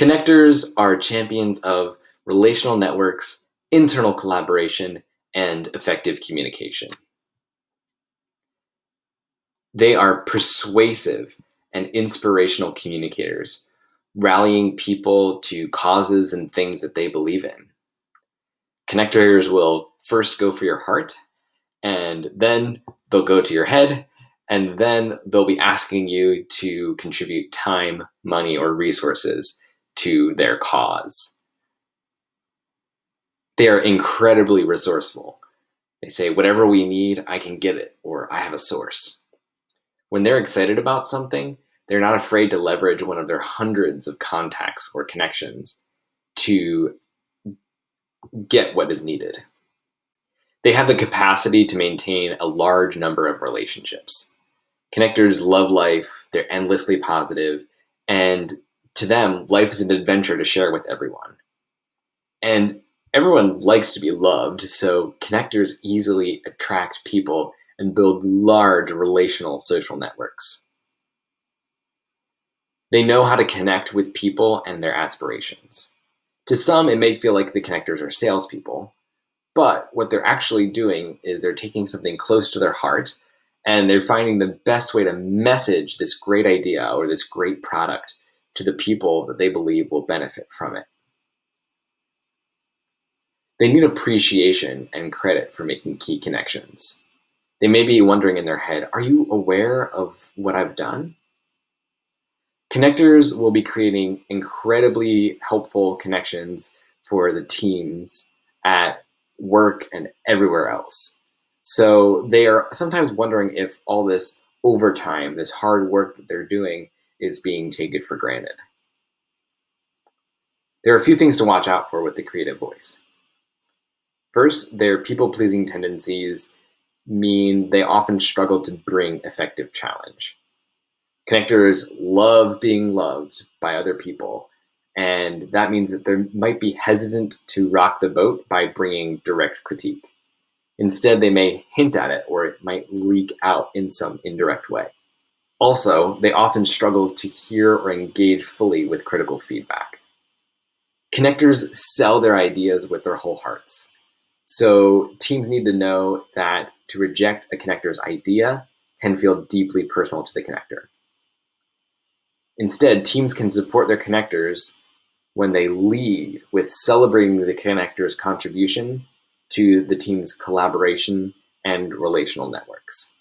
Connectors are champions of relational networks, internal collaboration, and effective communication. They are persuasive and inspirational communicators, rallying people to causes and things that they believe in. Connectors will first go for your heart, and then they'll go to your head, and then they'll be asking you to contribute time, money, or resources to their cause. They are incredibly resourceful. They say, whatever we need, I can get it, or I have a source. When they're excited about something, they're not afraid to leverage one of their hundreds of contacts or connections to get what is needed. They have the capacity to maintain a large number of relationships. Connectors love life, they're endlessly positive, and to them, life is an adventure to share with everyone. And everyone likes to be loved, so connectors easily attract people and build large relational social networks. They know how to connect with people and their aspirations. To some, it may feel like the connectors are salespeople, but what they're actually doing is they're taking something close to their heart and they're finding the best way to message this great idea or this great product to the people that they believe will benefit from it. They need appreciation and credit for making key connections. They may be wondering in their head, are you aware of what I've done? Connectors will be creating incredibly helpful connections for the teams at work and everywhere else. So they are sometimes wondering if all this overtime, this hard work that they're doing, is being taken for granted. There are a few things to watch out for with the creative voice. First, their people-pleasing tendencies mean they often struggle to bring effective challenge. Connectors love being loved by other people, and that means that they might be hesitant to rock the boat by bringing direct critique. Instead, they may hint at it, or it might leak out in some indirect way. Also, they often struggle to hear or engage fully with critical feedback. Connectors sell their ideas with their whole hearts. So teams need to know that to reject a connector's idea can feel deeply personal to the connector. Instead, teams can support their connectors when they lead with celebrating the connector's contribution to the team's collaboration and relational networks.